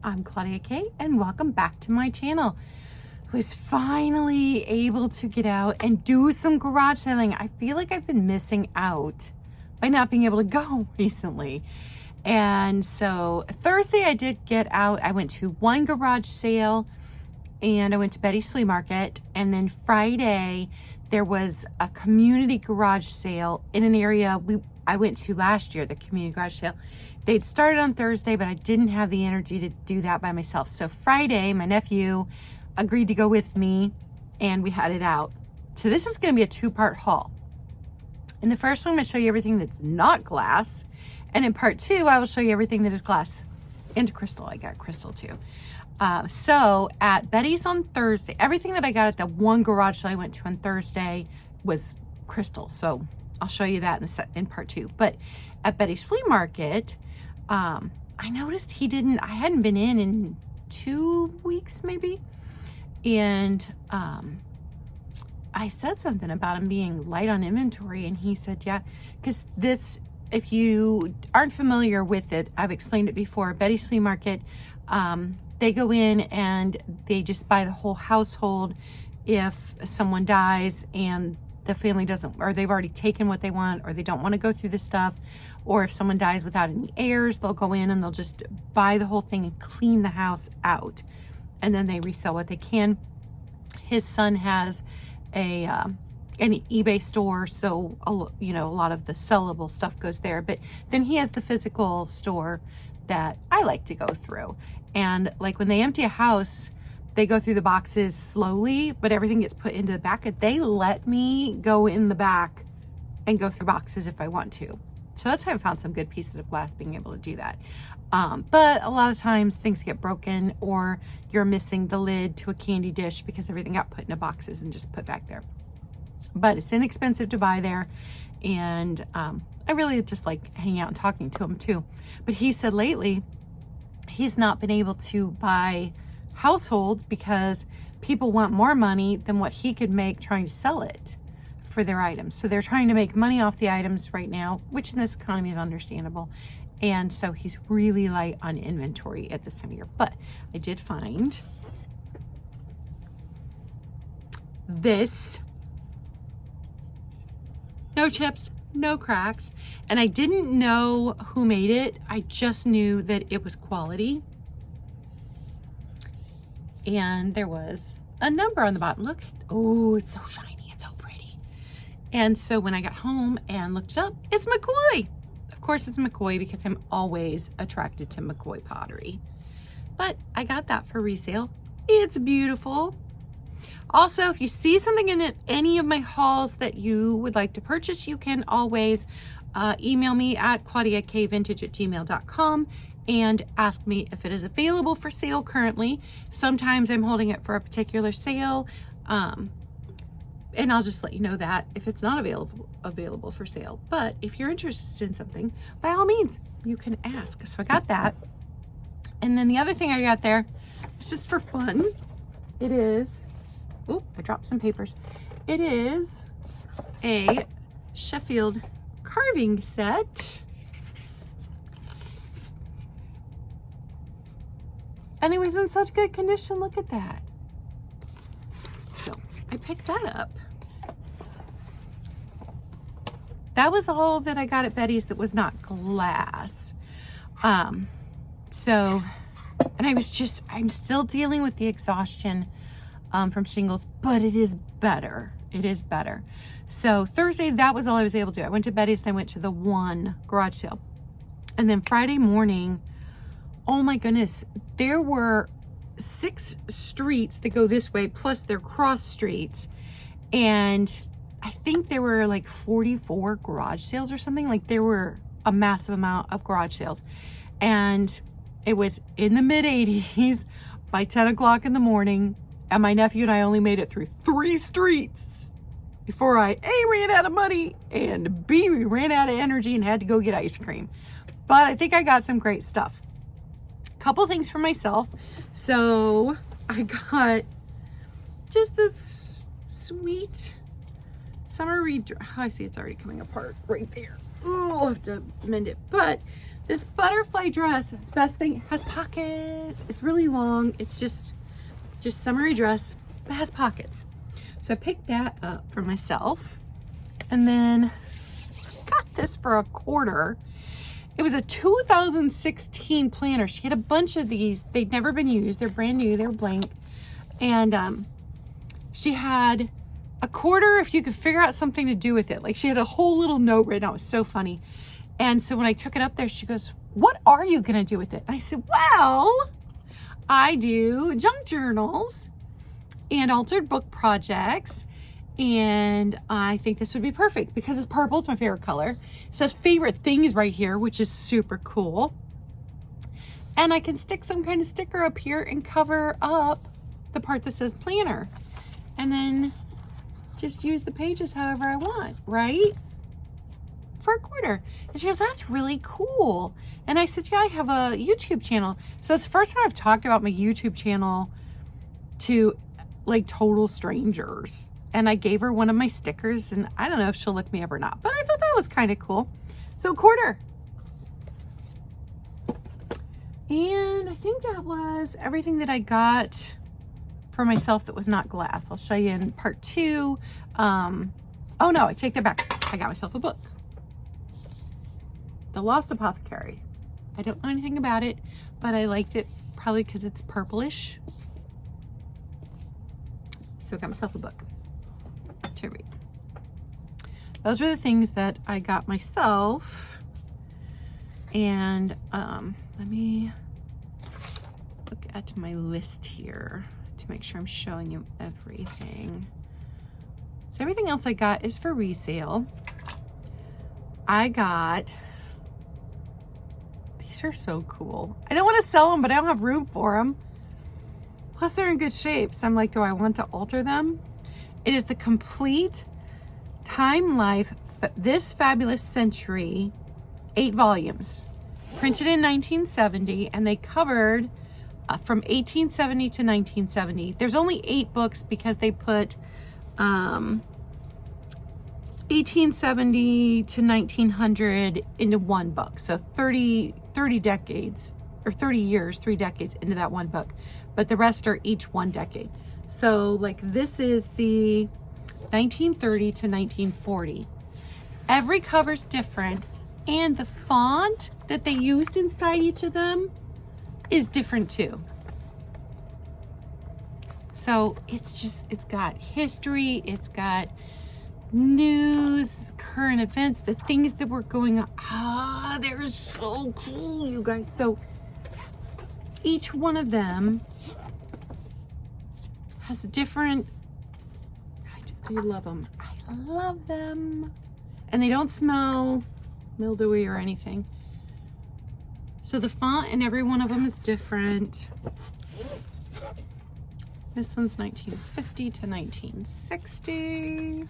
I'm Claudia Kay and welcome back to my channel. I was finally able to get out and do some garage selling. I feel like I've been missing out by not being able to go recently. And so Thursday I did get out. I went to one garage sale and I went to Betty's Flea Market. And then Friday there was a community garage sale in an area I went to last year, the community garage sale. They'd started on Thursday, but I didn't have the energy to do that by myself. So Friday, my nephew agreed to go with me and we had it out. So this is going to be a two-part haul. In the first one, I'm going to show you everything that's not glass. And in part two, I will show you everything that is glass and crystal. I got crystal too. So at Betty's on Thursday, everything that I got at the one garage sale I went to on Thursday was crystal. So I'll show you that in part two. But at Betty's Flea Market, I noticed I hadn't been in 2 weeks maybe. And I said something about him being light on inventory. And he said, yeah, because this, if you aren't familiar with it, I've explained it before. Betty's Flea Market, they go in and they just buy the whole household if someone dies and the family doesn't, or they've already taken what they want, or they don't want to go through the stuff, or if someone dies without any heirs, they'll go in and they'll just buy the whole thing and clean the house out, and then they resell what they can. His son has an eBay store, so a lot of the sellable stuff goes there, but then he has the physical store that I like to go through. And like when they empty a house, they go through the boxes slowly, but everything gets put into the back. They let me go in the back and go through boxes if I want to. So that's how I found some good pieces of glass, being able to do that. But a lot of times things get broken, or you're missing the lid to a candy dish because everything got put into boxes and just put back there. But it's inexpensive to buy there. And I really just like hanging out and talking to him too. But he said lately he's not been able to buy households because people want more money than what he could make trying to sell it for their items. So they're trying to make money off the items right now, which in this economy is understandable. And so he's really light on inventory at this time of year. But I did find this. No chips, no cracks. And I didn't know who made it. I just knew that it was quality. And there was a number on the bottom. Look, oh, it's so shiny, it's so pretty. And so when I got home and looked it up, it's McCoy. Of course it's McCoy because I'm always attracted to McCoy pottery. But I got that for resale. It's beautiful. Also, if you see something in any of my hauls that you would like to purchase, you can always email me at claudiakvintage@gmail.com and ask me if it is available for sale currently. Sometimes I'm holding it for a particular sale, and I'll just let you know that if it's not available for sale. But if you're interested in something, by all means, you can ask. So I got that. And then the other thing I got there was just for fun. It is, oh, I dropped some papers. It is a Sheffield carving set. And it was in such good condition. Look at that. So I picked that up. That was all that I got at Betty's that was not glass. And I'm still dealing with the exhaustion from shingles, but it is better. It is better. So Thursday, that was all I was able to do. I went to Betty's and I went to the one garage sale. And then Friday morning, oh my goodness, there were 6 streets that go this way, plus they're cross streets. And I think there were like 44 garage sales or something. Like there were a massive amount of garage sales. And it was in the mid 80s by 10 o'clock in the morning. And my nephew and I only made it through 3 streets before I A, ran out of money, and B, we ran out of energy and had to go get ice cream. But I think I got some great stuff. Couple things for myself. So I got just this sweet summer I see it's already coming apart right there. Oh, I'll have to mend it. But This butterfly dress, best thing, has pockets. It's really long. It's just summery dress, but it has pockets. So I picked that up for myself. And then got this for $1/4. It was a 2016 planner. She had a bunch of these. They'd never been used. They're brand new. They were blank. And she had $1/4 if you could figure out something to do with it. Like she had a whole little note written out. It was so funny. And so when I took it up there, she goes, "What are you going to do with it?" And I said, "Well, I do junk journals and altered book projects. And I think this would be perfect because it's purple. It's my favorite color. It says favorite things right here, which is super cool. And I can stick some kind of sticker up here and cover up the part that says planner. And then just use the pages however I want, right? For $1/4. And she goes, "That's really cool." And I said, "Yeah, I have a YouTube channel." So it's the first time I've talked about my YouTube channel to like total strangers. And I gave her one of my stickers, and I don't know if she'll look me up or not, but I thought that was kind of cool. So $1/4. And I think that was everything that I got for myself that was not glass. I'll show you in part 2. Oh no, I take that back. I got myself a book. The Lost Apothecary. I don't know anything about it, but I liked it probably because it's purplish. So I got myself a book to read. Those were the things that I got myself. And let me look at my list here to make sure I'm showing you everything. So everything else I got is for resale. I got, these are so cool. I don't want to sell them, but I don't have room for them. Plus they're in good shape. So I'm like, do I want to alter them? It is the Complete Time Life This Fabulous Century, 8 volumes, printed in 1970, and they covered from 1870 to 1970. There's only 8 books because they put 1870 to 1900 into one book. So 30 decades, or 30 years, 3 decades into that one book. But the rest are each 1 decade. So like this is the 1930 to 1940. Every cover's different, and the font that they used inside each of them is different too. So it's got history, it's got news, current events, the things that were going on. They're so cool, you guys. So each one of them has a different, I do love them. I love them. And they don't smell mildewy or anything. So the font in every one of them is different. This one's 1950 to 1960.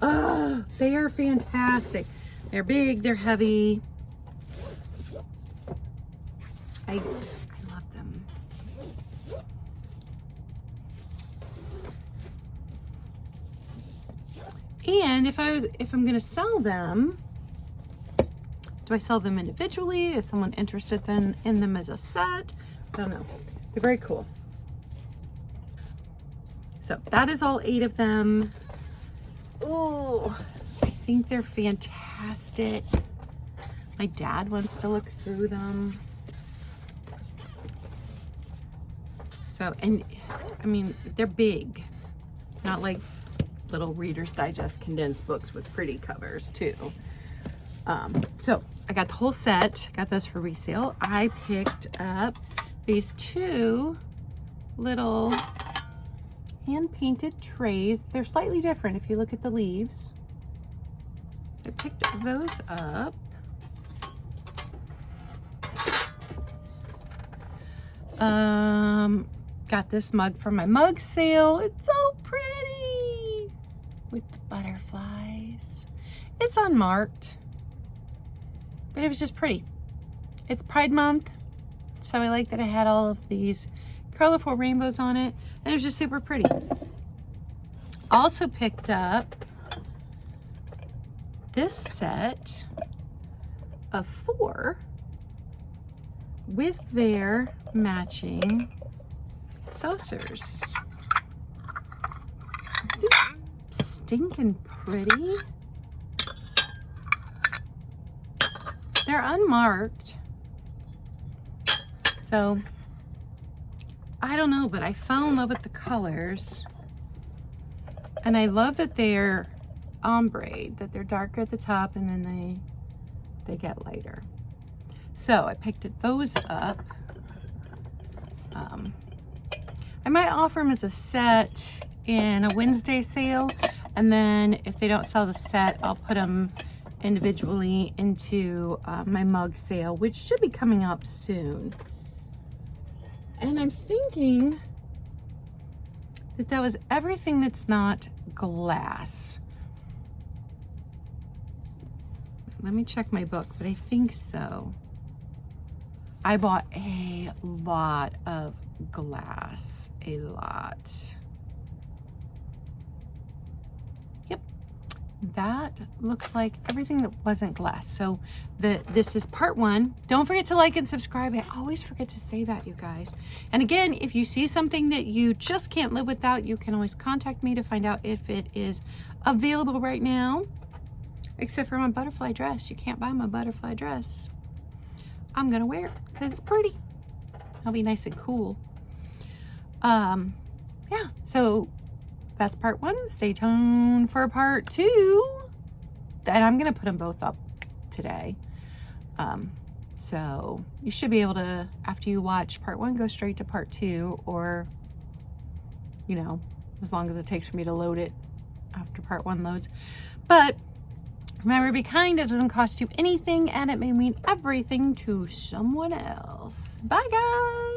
Oh, they are fantastic. They're big, they're heavy. I love them. And if I'm gonna sell them, do I sell them individually? Is someone interested in them as a set? I don't know. They're very cool. So that is all 8 of them. Oh, I think they're fantastic. My dad wants to look through them. So, and I mean, they're big, not like little Reader's Digest condensed books with pretty covers too. So I got the whole set, got those for resale. I picked up these 2 little hand-painted trays. They're slightly different if you look at the leaves. So I picked those up. Got this mug from my mug sale. It's so pretty with the butterflies. It's unmarked, but it was just pretty. It's Pride Month, so I like that I had all of these colorful rainbows on it, and it was just super pretty. Also picked up this set of 4 with their matching saucers. Stinking pretty. They're unmarked. So, I don't know, but I fell in love with the colors. And I love that they're ombre, that they're darker at the top and then they get lighter. So I picked those up. I might offer them as a set in a Wednesday sale, and then if they don't sell the set, I'll put them individually into my mug sale, which should be coming up soon. And I'm thinking that was everything that's not glass. Let me check my book, but I think so. I bought a lot of glass, a lot. Yep, that looks like everything that wasn't glass. So this is part 1. Don't forget to like and subscribe. I always forget to say that, you guys. And again, if you see something that you just can't live without, you can always contact me to find out if it is available right now. Except for my butterfly dress. You can't buy my butterfly dress. I'm gonna wear it because it's pretty. I'll be nice and cool. Yeah, so that's part 1. Stay tuned for part 2. And I'm gonna put them both up today. So you should be able to, after you watch part 1, go straight to part 2, or, you know, as long as it takes for me to load it after part 1 loads. But remember, be kind. It doesn't cost you anything, and it may mean everything to someone else. Bye, guys.